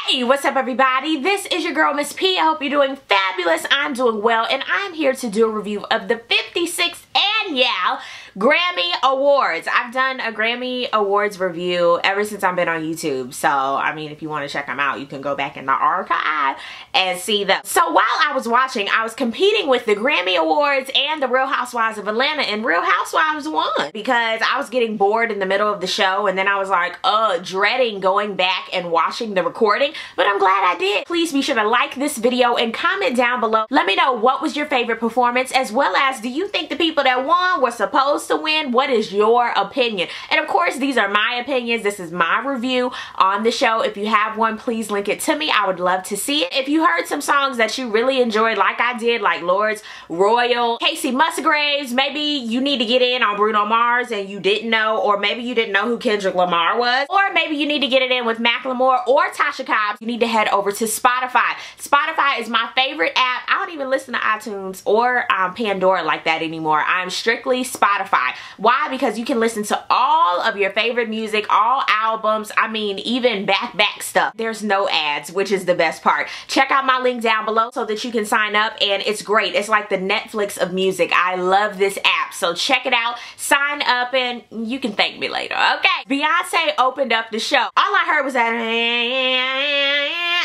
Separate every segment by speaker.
Speaker 1: Hey, what's up everybody? This is your girl Miss P. I hope you're doing fabulous. I'm doing well and I'm here to do a review of the 56th annual Grammy Awards. I've done a Grammy Awards review ever since I've been on YouTube. So, I mean, if you want to check them out, you can go back in the archive and see them. So while I was watching, I was competing with the Grammy Awards and the Real Housewives of Atlanta, and Real Housewives won because I was getting bored in the middle of the show, and then I was like, dreading going back and watching the recording, but I'm glad I did. Please be sure to like this video and comment down below. Let me know what was your favorite performance, as well as do you think the people that won were supposed to win? What is your opinion? And of course, these are my opinions. This is my review on the show. If you have one, please link it to me. I would love to see it. If you heard some songs that you really enjoyed like I did, like Lord's Royal, Casey Musgraves, maybe you need to get in on Bruno Mars and you didn't know, or maybe you didn't know who Kendrick Lamar was, or maybe you need to get it in with Macklemore or Tasha Cobbs, you need to head over to Spotify. Spotify is my favorite app. I don't even listen to iTunes or Pandora like that anymore. I'm strictly Spotify. Why? Because you can listen to all of your favorite music, all albums, I mean even back stuff. There's no ads, which is the best part. Check out my link down below so that you can sign up, and it's great. It's like the Netflix of music. I love this app, so check it out, sign up, and you can thank me later, okay? Beyonce opened up the show. All I heard was that,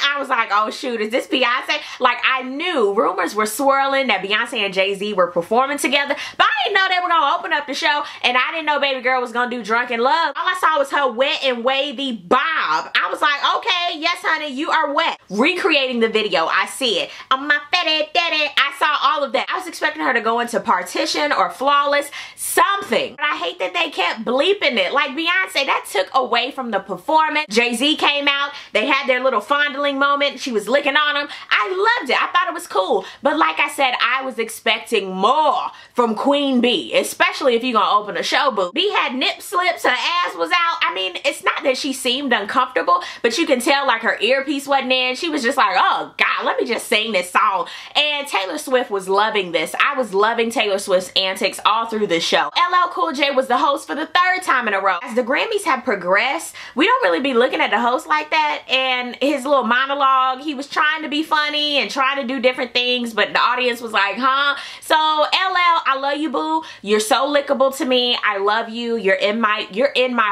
Speaker 1: I was like, oh shoot, is this Beyonce? Like, I knew rumors were swirling that Beyonce and Jay-Z were performing together, but I didn't know they were gonna open up the show, and I didn't know baby girl was gonna do Drunken Love. All I saw was her wet and wavy bob. I was like, okay, yes honey, you are wet. Recreating the video, I see it. On my fetty daddy, I saw all of that. I was expecting her to go into Partition or Flawless, something. But I hate that they kept bleeping it. Like Beyonce, that took away from the performance. Jay-Z came out, they had their little fondling moment, she was licking on him. I loved it, I thought it was cool. But like I said, I was expecting more from Queen B, especially if you're gonna open a show, boo. B had nip slips, her ass was out. I mean, it's not that she seemed uncomfortable, but you can tell like her earpiece wasn't in. She was just like, oh God, let me just sing this song. And Taylor Swift was loving this. I was loving Taylor Swift's antics all through the show. LL Cool J was the host for the third time in a row. As the Grammys have progressed, we don't really be looking at the host like that, and his little monologue, he was trying to be funny and trying to do different things, but the audience was like, huh? So LL, I love you, boo. You're so lickable to me. I love you. You're in my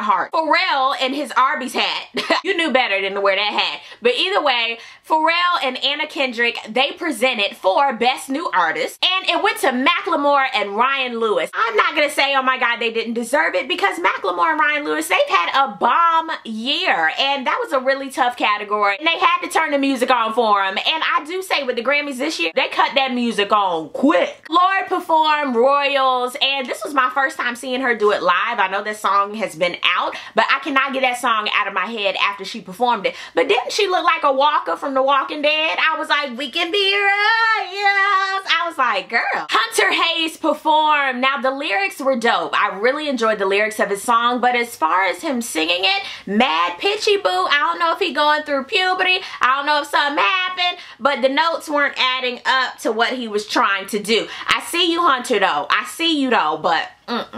Speaker 1: heart. Pharrell and his Arby's hat. You knew better than to wear that hat. But either way, Pharrell and Anna Kendrick, they presented for Best New Artist, and it went to Macklemore and Ryan Lewis. I'm not gonna say, oh my God, they didn't deserve it, because Macklemore and Ryan Lewis, they've had a bomb year, and that was a really tough category, and they had to turn the music on for them. And I do say with the Grammys this year, they cut that music on quick. Lorde performed Royals, and this was my first time seeing her do it live. I know this song has been out, but I cannot get that song out of my head after she performed it. But didn't she look like a Walker from The Walking Dead? I was like, we can be royals. I was like, girl. Hunter Hayes performed. Now the lyrics were dope. I really enjoyed the lyrics of his song, but as far as him singing it, mad pitchy, boo. I don't know if he going through puberty. I don't know if something happened, but the notes weren't adding up to what he was trying to do. I see you, Hunter, though. I see you, though, but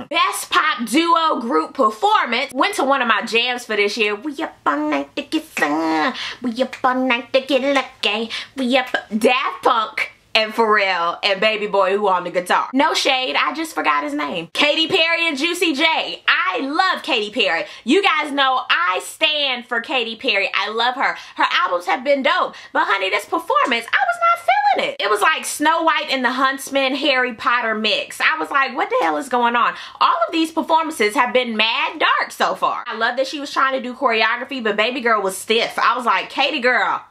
Speaker 1: Best Pop Duo Group Performance went to one of my jams for this year. We up all night to get some. We up all night to get lucky. We up Daft Punk and Pharrell and Baby Boy, who on the guitar. No shade, I just forgot his name. Katy Perry and Juicy J. I love Katy Perry. You guys know I stand for Katy Perry. I love her. Her albums have been dope. But honey, this performance, I was not feeling it. It was like Snow White and the Huntsman, Harry Potter mix. I was like, what the hell is going on? All of these performances have been mad dark so far. I love that she was trying to do choreography, but baby girl was stiff. I was like, Katy girl,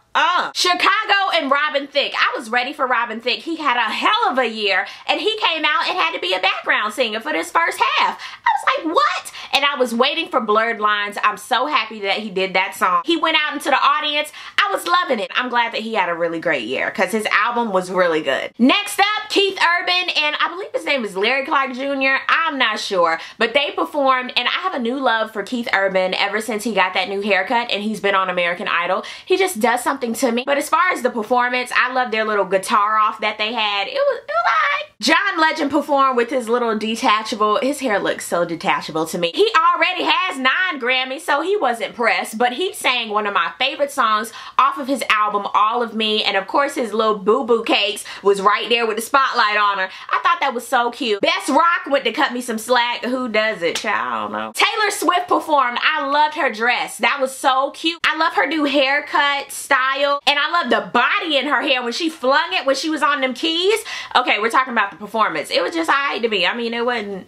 Speaker 1: Chicago and Robin Thicke. I was ready for Robin Thicke. He had a hell of a year, and he came out and had to be a background singer for this first half. I was like, what? And I was waiting for Blurred Lines. I'm so happy that he did that song. He went out into the audience. I was loving it. I'm glad that he had a really great year because his album was really good. Next up, Keith Urban and I believe his name is Larry Clark Jr. I'm not sure, but they performed, and I have a new love for Keith Urban ever since he got that new haircut and he's been on American Idol. He just does something to me. But as far as the performance, I love their little guitar off that they had. It was alright. John Legend performed with his little detachable. His hair looks so detachable to me. He already has 9 Grammys, so he wasn't pressed, but he sang one of my favorite songs off of his album, All of Me, and of course his little boo-boo cakes was right there with the spotlight on her. I thought that was so cute. Best Rock went to cut me some slack. Who does it? I don't know. Taylor Swift performed. I loved her dress. That was so cute. I love her new haircut style, and I love the body in her hair when she flung it when she was on them keys. Okay, we're talking about the performance. It was just alright to me. I mean, it wasn't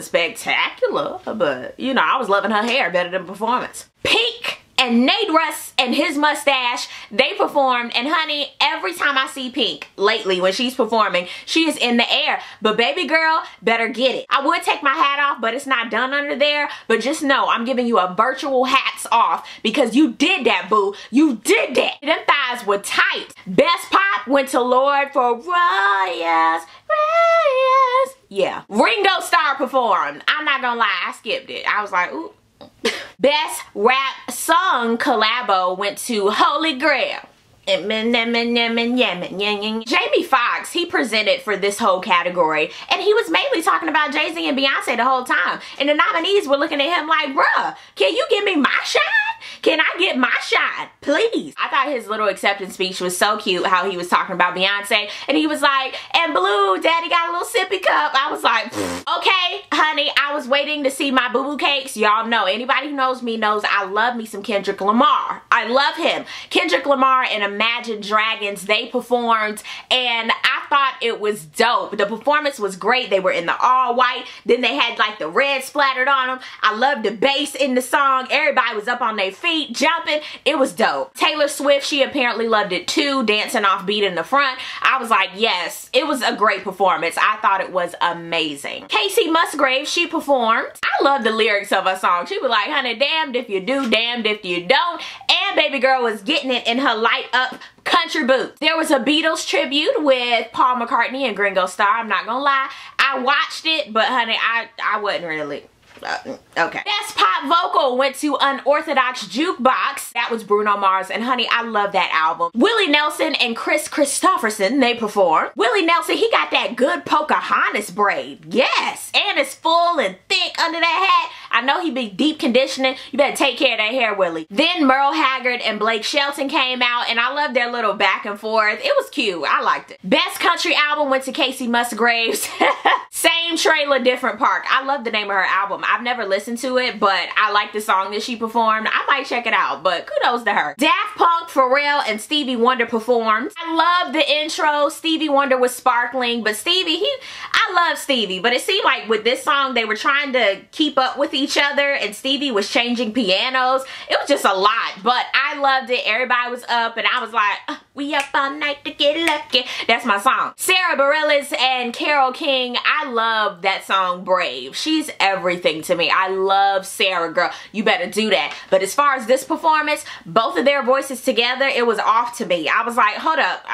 Speaker 1: spectacular, but you know, I was loving her hair better than performance. Pink and Nate Russ and his mustache, they performed, and honey, every time I see Pink lately when she's performing, she is in the air. But baby girl, better get it. I would take my hat off, but it's not done under there. But just know, I'm giving you a virtual hats off because you did that, boo. You did that. Them thighs were tight. Best Pop went to Lord for Royals. Yeah. Ringo Starr performed. I'm not gonna lie, I skipped it. I was like, ooh. Best Rap Song collabo went to Holy Grail. Jamie Foxx, he presented for this whole category, and he was mainly talking about Jay-Z and Beyonce the whole time. And the nominees were looking at him like, bruh, can you give me my shine? Can I get my shine, please? I thought his little acceptance speech was so cute, how he was talking about Beyonce, and he was like, and Blue, daddy got a little sippy cup. I was like, okay, honey, I was waiting to see my boo-boo cakes. Y'all know, anybody who knows me knows I love me some Kendrick Lamar. I love him. Kendrick Lamar and Imagine Dragons, they performed, and I thought it was dope. The performance was great. They were in the all white, then they had like the red splattered on them. I loved the bass in the song. Everybody was up on their feet, jumping. It was dope. Taylor Swift, she apparently loved it too, dancing off beat in the front. I was like, yes, it was a great performance. I thought it was amazing. Casey Musgrave, she performed. I love the lyrics of her song. She was like, honey, damned if you do, damned if you don't. And baby girl was getting it in her light up country boots. There was a Beatles tribute with Paul McCartney and Ringo Starr. I'm not gonna lie, I watched it, but honey, I wasn't really okay. Best Pop Vocal went to Unorthodox Jukebox. That was Bruno Mars, and honey, I love that album. Willie Nelson and Chris Christopherson, they performed. Willie Nelson, he got that good Pocahontas braid. Yes, and it's full and thick under that hat. I know he be deep conditioning. You better take care of that hair, Willie. Then Merle Haggard and Blake Shelton came out, and I love their little back and forth. It was cute. I liked it. Best Country Album went to Casey Musgraves. Same Trailer, Different Park. I love the name of her album. I've never listened to it, but I like the song that she performed. I might check it out, but kudos to her. Daft Punk, Pharrell, and Stevie Wonder performed. I love the intro. Stevie Wonder was sparkling, but Stevie, I love Stevie, but it seemed like with this song, they were trying to keep up with each other, and Stevie was changing pianos. It was just a lot, but I loved it. Everybody was up, and I was like, we up all night to get lucky. That's my song. Sarah Bareilles and Carole King, I love that song, Brave. She's everything to me. I love Sarah, girl. You better do that. But as far as this performance, both of their voices together, it was off to me. I was like, hold up.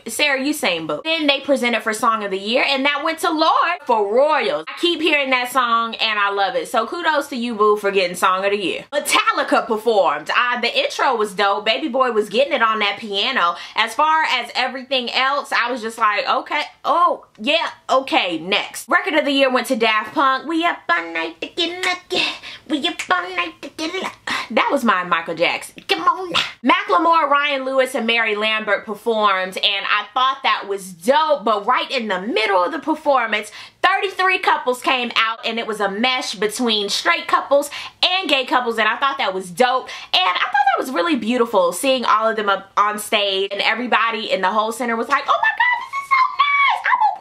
Speaker 1: Sarah, you sing, boo. Then they presented for Song of the Year, and that went to Lord for Royals. I keep hearing that song, and I love it. So kudos to you, boo, for getting Song of the Year. Metallica performed. The intro was dope. Baby Boy was getting it on that piano. As far as everything else, I was just like, okay, oh, yeah, okay, next. Record of the Year went to Daft Punk. We up all night to get lucky. We up all night to get lucky. That was my Michael Jackson. Come on now. Macklemore, Ryan Lewis, and Mary Lambert performed, and I thought that was dope, but right in the middle of the performance, 33 couples came out, and it was a mesh between straight couples and gay couples, and I thought that was dope, and I thought that was really beautiful, seeing all of them up on stage, and everybody in the whole center was like, oh my god, this is so nice, I'm a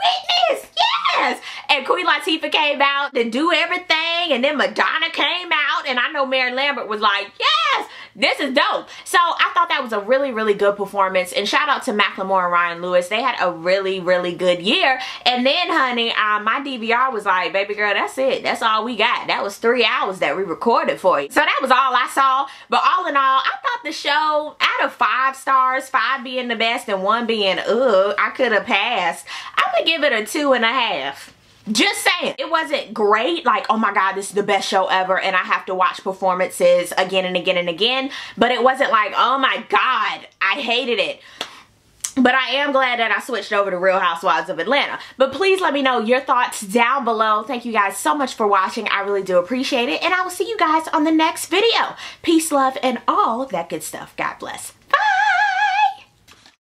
Speaker 1: witness, yes! And Queen Latifah came out to do everything, and then Madonna came out, and I know Mary Lambert was like, yes, this is dope. So I thought that was a really, really good performance. And shout out to Macklemore and Ryan Lewis. They had a really, really good year. And then, honey, my DVR was like, baby girl, that's it. That's all we got. That was 3 hours that we recorded for you. So that was all I saw. But all in all, I thought the show, out of 5 stars, 5 being the best and 1 being, I could have passed, I would give it a 2.5. Just saying. It wasn't great, like, oh my god, this is the best show ever and I have to watch performances again and again and again. But it wasn't like, oh my god, I hated it. But I am glad that I switched over to Real Housewives of Atlanta. But please let me know your thoughts down below. Thank you guys so much for watching. I really do appreciate it. And I will see you guys on the next video. Peace, love, and all that good stuff. God bless.